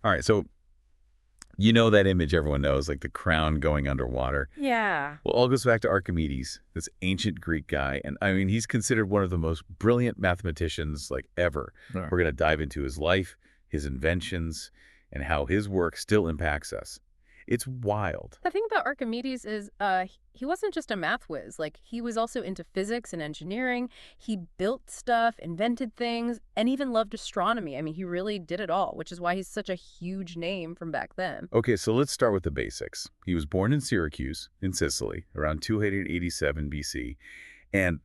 All right, so you know that image everyone knows, like the crown going underwater. Yeah. Well, all goes back to Archimedes, this ancient Greek guy. And I mean, he's considered one of the most brilliant mathematicians like ever. Right. We're going to dive into his life, his inventions, and how his work still impacts us. It's wild. The thing about Archimedes is he wasn't just a math whiz. Like, he was also into physics and engineering. He built stuff, invented things, and even loved astronomy. I mean, he really did it all, which is why he's such a huge name from back then. Okay, so let's start with the basics. He was born in Syracuse, in Sicily, around 287 BC. And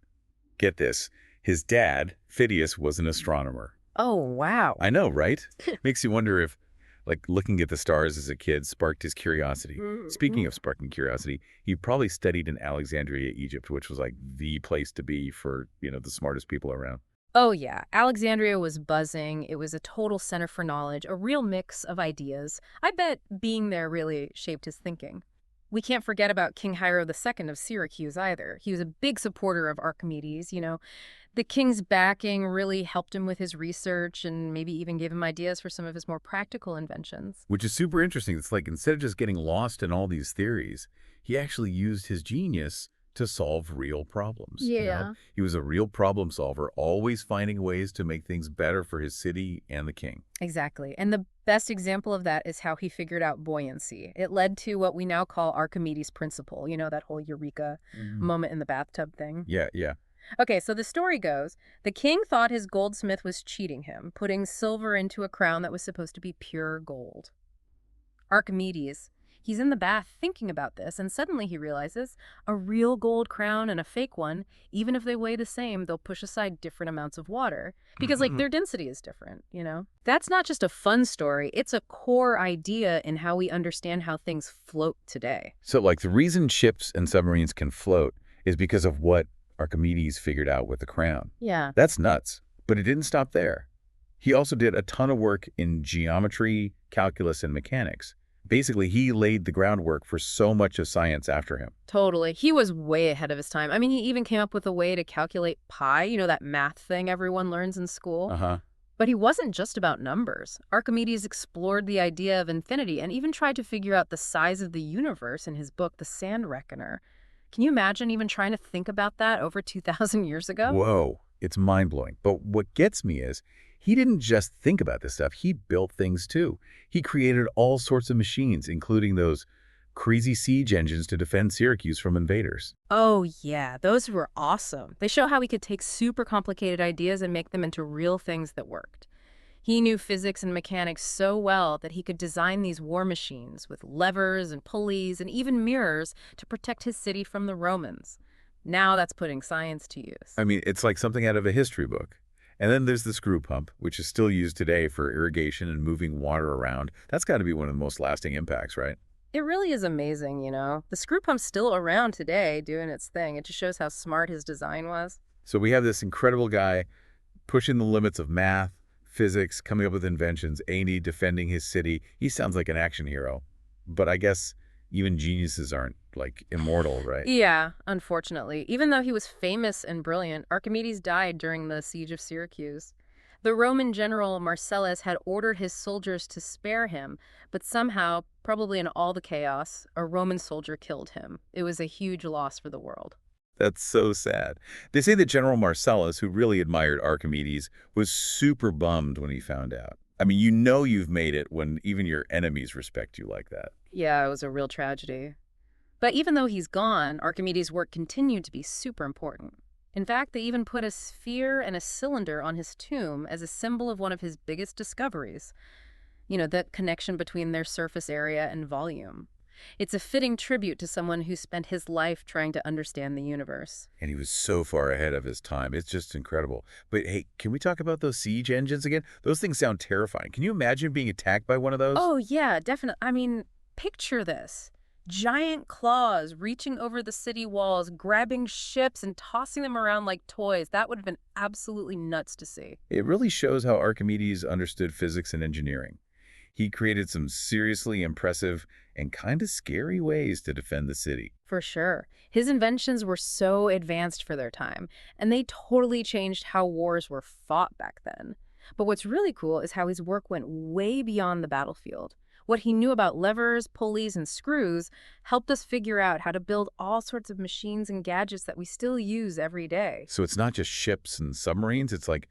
get this, his dad, Phidias, was an astronomer. Oh, wow. I know, right? Makes you wonder if, like, looking at the stars as a kid sparked his curiosity. Speaking Mhm. of sparking curiosity, he probably studied in Alexandria, Egypt, which was like the place to be for, the smartest people around. Oh, yeah. Alexandria was buzzing. It was a total center for knowledge, a real mix of ideas. I bet being there really shaped his thinking. We can't forget about King Hiero II of Syracuse either. He was a big supporter of Archimedes. The king's backing really helped him with his research and maybe even gave him ideas for some of his more practical inventions. Which is super interesting. It's like instead of just getting lost in all these theories, he actually used his genius to solve real problems. Yeah. He was a real problem solver, always finding ways to make things better for his city and the king. Exactly. And the best example of that is how he figured out buoyancy. It led to what we now call Archimedes' principle, that whole eureka moment in the bathtub thing. Yeah, yeah. Okay, so the story goes, the king thought his goldsmith was cheating him, putting silver into a crown that was supposed to be pure gold. Archimedes, he's in the bath thinking about this, and suddenly he realizes a real gold crown and a fake one, even if they weigh the same, they'll push aside different amounts of water because, like, their density is different. That's not just a fun story, it's a core idea in how we understand how things float today. So, like, the reason ships and submarines can float is because of what Archimedes figured out with the crown. Yeah. That's nuts. But it didn't stop there. He also did a ton of work in geometry, calculus, and mechanics. Basically, he laid the groundwork for so much of science after him. Totally. He was way ahead of his time. I mean, he even came up with a way to calculate pi, that math thing everyone learns in school. Uh-huh. But he wasn't just about numbers. Archimedes explored the idea of infinity and even tried to figure out the size of the universe in his book, The Sand Reckoner. Can you imagine even trying to think about that over 2,000 years ago? Whoa, it's mind-blowing. But what gets me is he didn't just think about this stuff. He built things too. He created all sorts of machines, including those crazy siege engines to defend Syracuse from invaders. Oh, yeah, those were awesome. They show how we could take super complicated ideas and make them into real things that worked. He knew physics and mechanics so well that he could design these war machines with levers and pulleys and even mirrors to protect his city from the Romans. Now that's putting science to use. I mean, it's like something out of a history book. And then there's the screw pump, which is still used today for irrigation and moving water around. That's got to be one of the most lasting impacts, right? It really is amazing. The screw pump's still around today doing its thing. It just shows how smart his design was. So we have this incredible guy pushing the limits of math, physics, coming up with inventions, A&E defending his city. He sounds like an action hero. But I guess even geniuses aren't, like, immortal, right? Yeah, unfortunately. Even though he was famous and brilliant, Archimedes died during the siege of Syracuse. The Roman general Marcellus had ordered his soldiers to spare him, but somehow, probably in all the chaos, a Roman soldier killed him. It was a huge loss for the world. That's so sad. They say that General Marcellus, who really admired Archimedes, was super bummed when he found out. I mean, you've made it when even your enemies respect you like that. Yeah, it was a real tragedy. But even though he's gone, Archimedes' work continued to be super important. In fact, they even put a sphere and a cylinder on his tomb as a symbol of one of his biggest discoveries. The connection between their surface area and volume. It's a fitting tribute to someone who spent his life trying to understand the universe. And he was so far ahead of his time. It's just incredible. But hey, can we talk about those siege engines again? Those things sound terrifying. Can you imagine being attacked by one of those? Oh, yeah, definitely. I mean, picture this. Giant claws reaching over the city walls, grabbing ships and tossing them around like toys. That would have been absolutely nuts to see. It really shows how Archimedes understood physics and engineering. He created some seriously impressive and kind of scary ways to defend the city. For sure. His inventions were so advanced for their time, and they totally changed how wars were fought back then. But what's really cool is how his work went way beyond the battlefield. What he knew about levers, pulleys, and screws helped us figure out how to build all sorts of machines and gadgets that we still use every day. So it's not just ships and submarines, it's like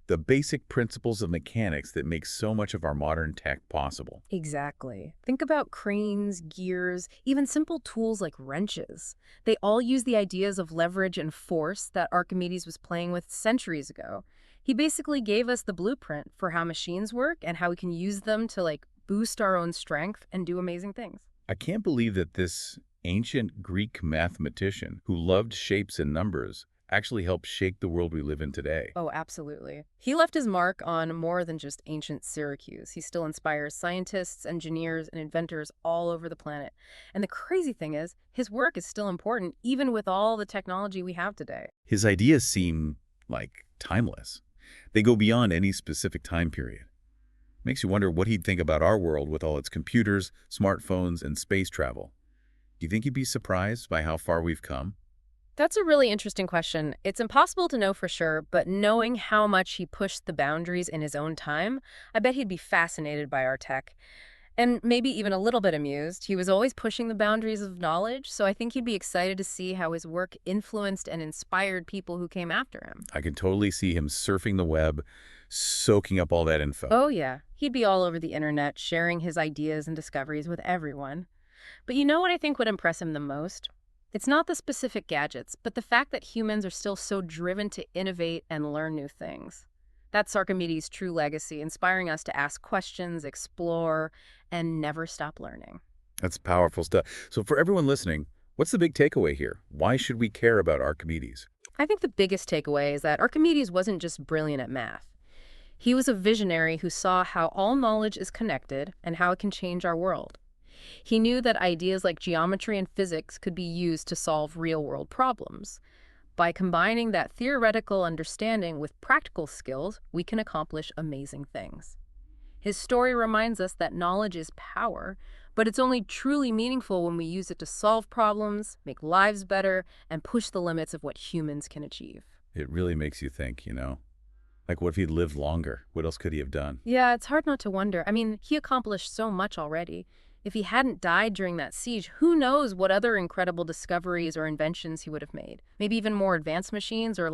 the basic principles of mechanics that make so much of our modern tech possible. Exactly. Think about cranes, gears, even simple tools like wrenches. They all use the ideas of leverage and force that Archimedes was playing with centuries ago. He basically gave us the blueprint for how machines work and how we can use them to boost our own strength and do amazing things. I can't believe that this ancient Greek mathematician who loved shapes and numbers actually helped shape the world we live in today. Oh, absolutely. He left his mark on more than just ancient Syracuse. He still inspires scientists, engineers, and inventors all over the planet. And the crazy thing is, his work is still important even with all the technology we have today. His ideas seem like timeless. They go beyond any specific time period. Makes you wonder what he'd think about our world with all its computers, smartphones, and space travel. Do you think he'd be surprised by how far we've come? That's a really interesting question. It's impossible to know for sure, but knowing how much he pushed the boundaries in his own time, I bet he'd be fascinated by our tech. And maybe even a little bit amused. He was always pushing the boundaries of knowledge, so I think he'd be excited to see how his work influenced and inspired people who came after him. I can totally see him surfing the web, soaking up all that info. Oh, yeah. He'd be all over the internet, sharing his ideas and discoveries with everyone. But you know what I think would impress him the most? It's not the specific gadgets, but the fact that humans are still so driven to innovate and learn new things. That's Archimedes' true legacy, inspiring us to ask questions, explore, and never stop learning. That's powerful stuff. So for everyone listening, what's the big takeaway here? Why should we care about Archimedes? I think the biggest takeaway is that Archimedes wasn't just brilliant at math. He was a visionary who saw how all knowledge is connected and how it can change our world. He knew that ideas like geometry and physics could be used to solve real-world problems. By combining that theoretical understanding with practical skills, we can accomplish amazing things. His story reminds us that knowledge is power, but it's only truly meaningful when we use it to solve problems, make lives better, and push the limits of what humans can achieve. It really makes you think, Like, what if he'd lived longer? What else could he have done? Yeah, it's hard not to wonder. I mean, he accomplished so much already. If he hadn't died during that siege, who knows what other incredible discoveries or inventions he would have made. Maybe even more advanced machines or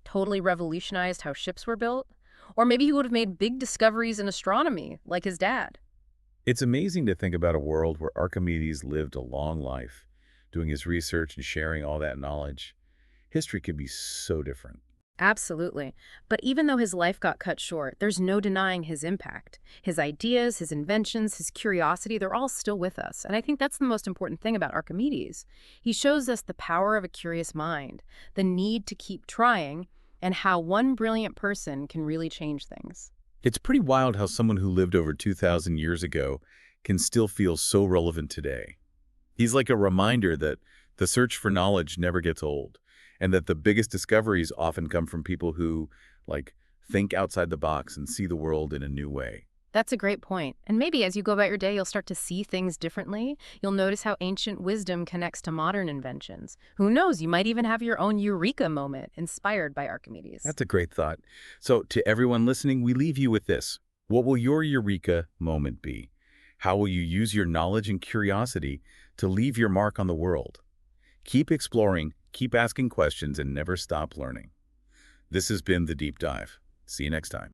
totally revolutionized how ships were built. Or maybe he would have made big discoveries in astronomy, like his dad. It's amazing to think about a world where Archimedes lived a long life, doing his research and sharing all that knowledge. History could be so different. Absolutely. But even though his life got cut short, there's no denying his impact. His ideas, his inventions, his curiosity, they're all still with us. And I think that's the most important thing about Archimedes. He shows us the power of a curious mind, the need to keep trying, and how one brilliant person can really change things. It's pretty wild how someone who lived over 2,000 years ago can still feel so relevant today. He's like a reminder that the search for knowledge never gets old, and that the biggest discoveries often come from people who, think outside the box and see the world in a new way. That's a great point. And maybe as you go about your day, you'll start to see things differently. You'll notice how ancient wisdom connects to modern inventions. Who knows, you might even have your own eureka moment inspired by Archimedes. That's a great thought. So to everyone listening, we leave you with this. What will your eureka moment be? How will you use your knowledge and curiosity to leave your mark on the world? Keep exploring, keep asking questions, and never stop learning. This has been The Deep Dive. See you next time.